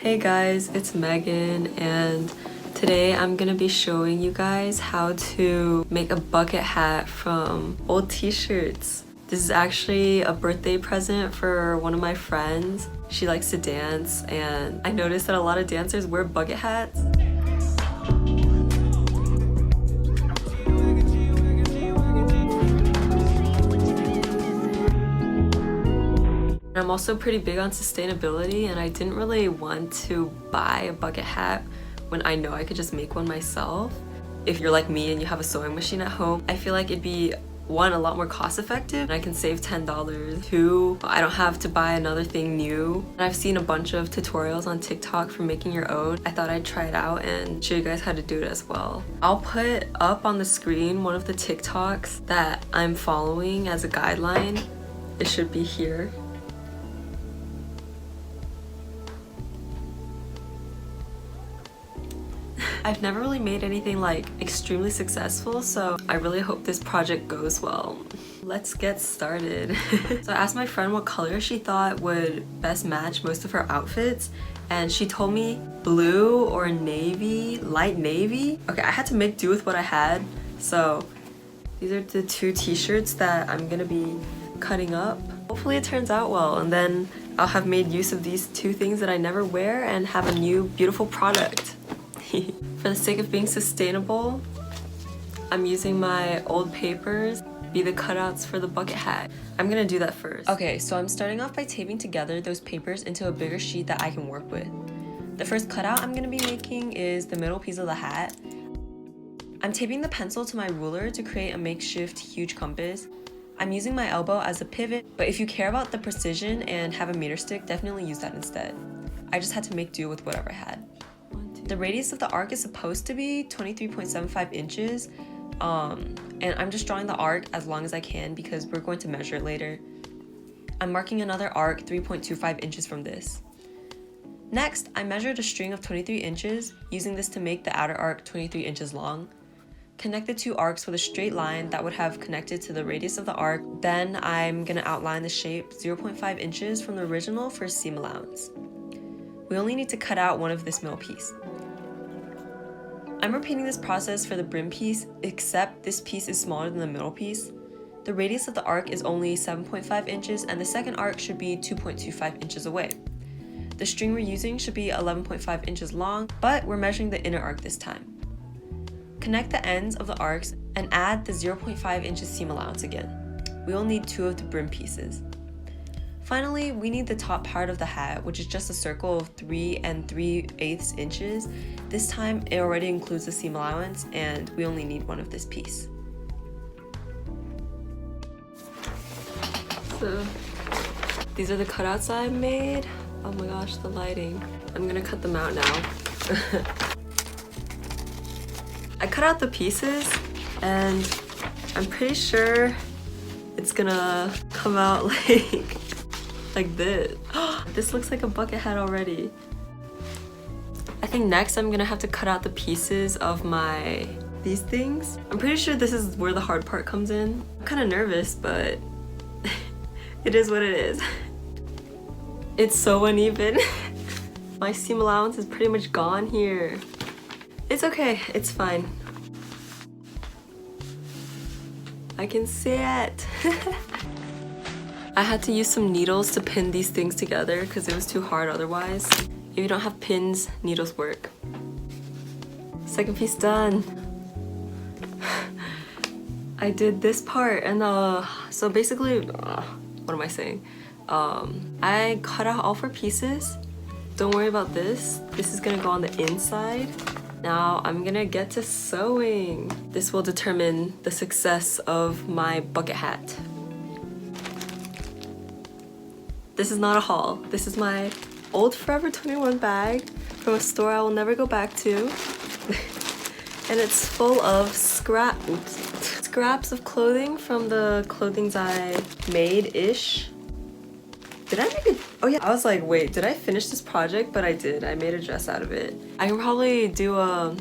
Hey guys, it's Megan, and today I'm gonna be showing you guys how to make a bucket hat from old t-shirts. This is actually a birthday present for one of my friends. She likes to dance, and I noticed that a lot of dancers wear bucket hats. I'm also pretty big on sustainability, and I didn't really want to buy a bucket hat when I know I could just make one myself. If you're like me and you have a sewing machine at home, I feel like it'd be one, a lot more cost effective, and I can save $10. Two, I don't have to buy another thing new. And I've seen a bunch of tutorials on TikTok for making your own. I thought I'd try it out and show you guys how to do it as well. I'll put up on the screen one of the TikToks that I'm following as a guideline. It should be here. I've never really made anything like extremely successful, so I really hope this project goes well. Let's get started. So I asked my friend what color she thought would best match most of her outfits, and she told me blue or navy, light navy. Okay, I had to make do with what I had, so these are the two t-shirts that I'm gonna be cutting up. Hopefully it turns out well, and then I'll have made use of these two things that I never wear and have a new beautiful product. For the sake of being sustainable, I'm using my old papers, be the cutouts for the bucket hat. I'm gonna do that first. Okay, so I'm starting off by taping together those papers into a bigger sheet that I can work with. The first cutout I'm gonna be making is the middle piece of the hat. I'm taping the pencil to my ruler to create a makeshift huge compass. I'm using my elbow as a pivot, but if you care about the precision and have a meter stick, definitely use that instead. I just had to make do with whatever I had. The radius of the arc is supposed to be 23.75 inches, and I'm just drawing the arc as long as I can because we're going to measure it later. I'm marking another arc 3.25 inches from this. Next, I measured a string of 23 inches, using this to make the outer arc 23 inches long. Connect the two arcs with a straight line that would have connected to the radius of the arc. Then I'm gonna outline the shape 0.5 inches from the original for seam allowance. We only need to cut out one of this middle piece. I'm repeating this process for the brim piece, except this piece is smaller than the middle piece. The radius of the arc is only 7.5 inches, and the second arc should be 2.25 inches away. The string we're using should be 11.5 inches long, but we're measuring the inner arc this time. Connect the ends of the arcs and add the 0.5 inches seam allowance again. We will need two of the brim pieces. Finally, we need the top part of the hat, which is just a circle of 3 3/8 inches. This time, it already includes the seam allowance, and we only need one of this piece. So, these are the cutouts I made. Oh my gosh, the lighting. I'm gonna cut them out now. I cut out the pieces, and I'm pretty sure it's gonna come out like this. This looks like a bucket hat already. I think next I'm gonna have to cut out the pieces of these things. I'm pretty sure this is where the hard part comes in. I'm kind of nervous, but it is what it is. It's so uneven. My seam allowance is pretty much gone here. It's okay, it's fine. I can see it. I had to use some needles to pin these things together because it was too hard otherwise. If you don't have pins, needles work. Second piece done. I did this part, and so basically, what am I saying? I cut out all 4 pieces. Don't worry about this. This is gonna go on the inside. Now I'm gonna get to sewing. This will determine the success of my bucket hat. This is not a haul. This is my old Forever 21 bag from a store I will never go back to. And it's full of scraps of clothing from the clothings I made-ish. Did I make it? Oh yeah, I was like, wait, did I finish this project? But I did. I made a dress out of it. I can probably do a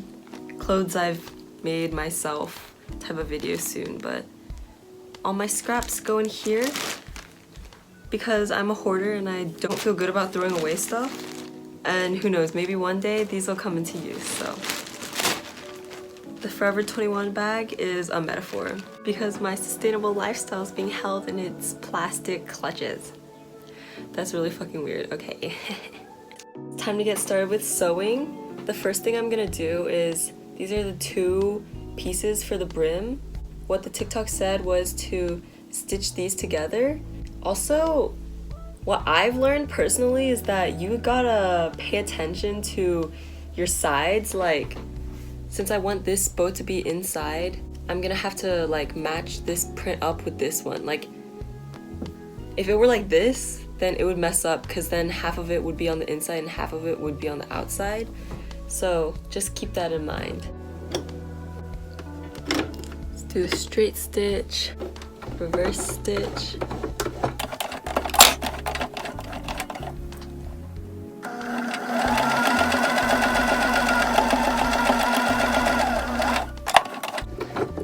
clothes I've made myself type of video soon, but all my scraps go in here because I'm a hoarder and I don't feel good about throwing away stuff. And who knows, maybe one day these will come into use, so. The Forever 21 bag is a metaphor because my sustainable lifestyle is being held in its plastic clutches. That's really fucking weird, okay. Time to get started with sewing. The first thing I'm gonna do is, these are the 2 pieces for the brim. What the TikTok said was to stitch these together. Also, what I've learned personally is that you gotta pay attention to your sides. Like, since I want this bow to be inside, I'm gonna have to like match this print up with this one. Like, if it were like this, then it would mess up because then half of it would be on the inside and half of it would be on the outside. So just keep that in mind. Let's do a straight stitch, reverse stitch.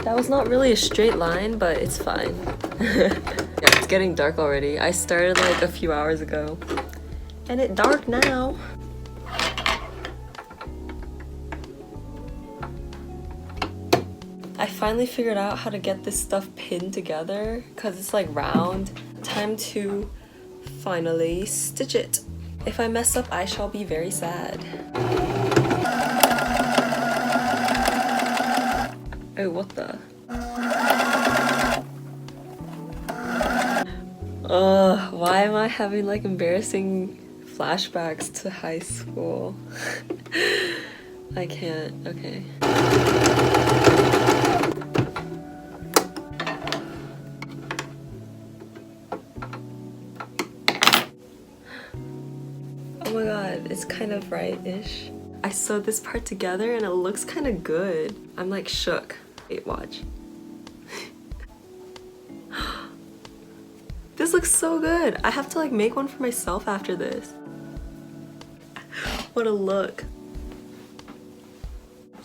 That was not really a straight line, but it's fine. Yeah, it's getting dark already. I started like a few hours ago. And it's dark now. I finally figured out how to get this stuff pinned together because it's like round. Time to finally stitch it. If I mess up, I shall be very sad. Oh, what the? Why am I having like embarrassing flashbacks to high school? I can't, okay. Oh my god, it's kind of right-ish. I sewed this part together and it looks kind of good. I'm like shook. Wait, watch. This looks so good. I have to like make one for myself after this. What a look.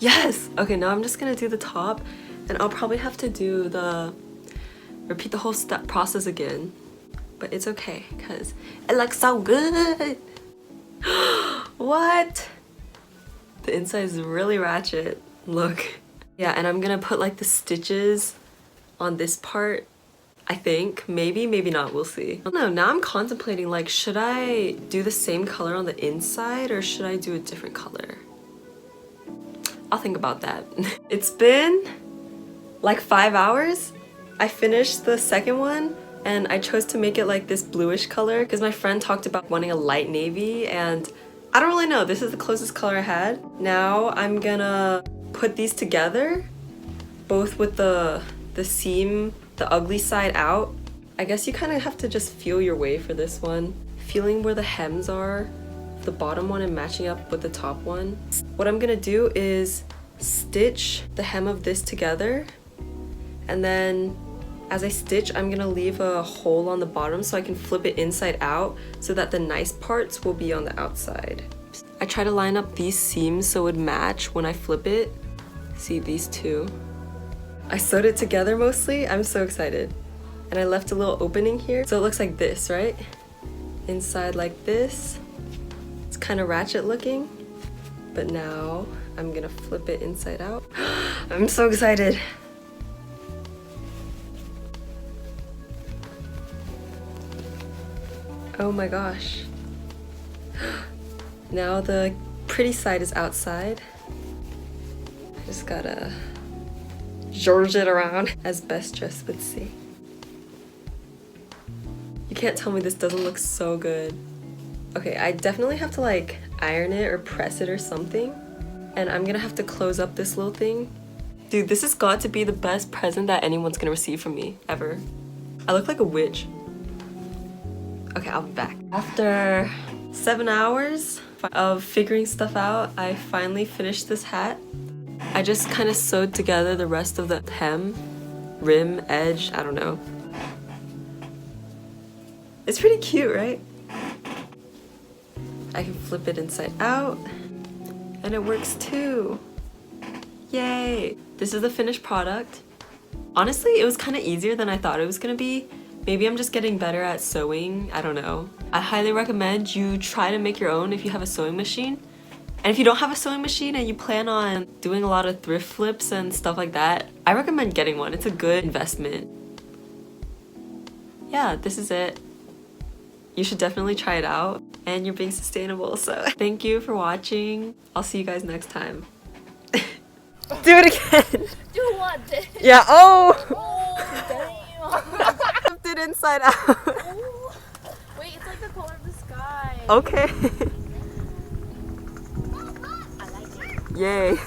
Yes! Okay, now I'm just gonna do the top and I'll probably have to do repeat the whole process again. But it's okay, because it looks so good! What? The inside is really ratchet. Look. Yeah, and I'm gonna put like the stitches on this part, I think. Maybe, maybe not, we'll see. I don't know, now I'm contemplating like, should I do the same color on the inside or should I do a different color? I'll think about that. It's been like 5 hours. I finished the second one and I chose to make it like this bluish color because my friend talked about wanting a light navy and I don't really know, this is the closest color I had. Now I'm gonna put these together, both with the seam, the ugly side out. I guess you kind of have to just feel your way for this one. Feeling where the hems are, the bottom one and matching up with the top one. What I'm gonna do is stitch the hem of this together, and then as I stitch, I'm gonna leave a hole on the bottom so I can flip it inside out so that the nice parts will be on the outside. I try to line up these seams so it would match when I flip it. See these two? I sewed it together mostly. I'm so excited. And I left a little opening here. So it looks like this, right? Inside like this. It's kind of ratchet looking. But now I'm gonna flip it inside out. I'm so excited. Oh my gosh. Now the pretty side is outside. I just gotta George it around as best dress would see. You can't tell me this doesn't look so good. Okay, I definitely have to like iron it or press it or something. And I'm gonna have to close up this little thing. Dude, this has got to be the best present that anyone's gonna receive from me, ever. I look like a witch. Okay, I'll be back. After 7 hours of figuring stuff out, I finally finished this hat. I just kind of sewed together the rest of the hem, rim, edge, I don't know. It's pretty cute, right? I can flip it inside out, and it works too. Yay! This is the finished product. Honestly, it was kind of easier than I thought it was gonna be Maybe I'm just getting better at sewing, I don't know. I highly recommend you try to make your own if you have a sewing machine. And if you don't have a sewing machine and you plan on doing a lot of thrift flips and stuff like that, I recommend getting one. It's a good investment. Yeah, this is it. You should definitely try it out, and you're being sustainable, so thank you for watching. I'll see you guys next time. Do it again! Do what? Yeah, oh! Oh, damn. Flipped it inside out. Ooh. Wait, it's like the color of the sky. Okay. I like it. Yay.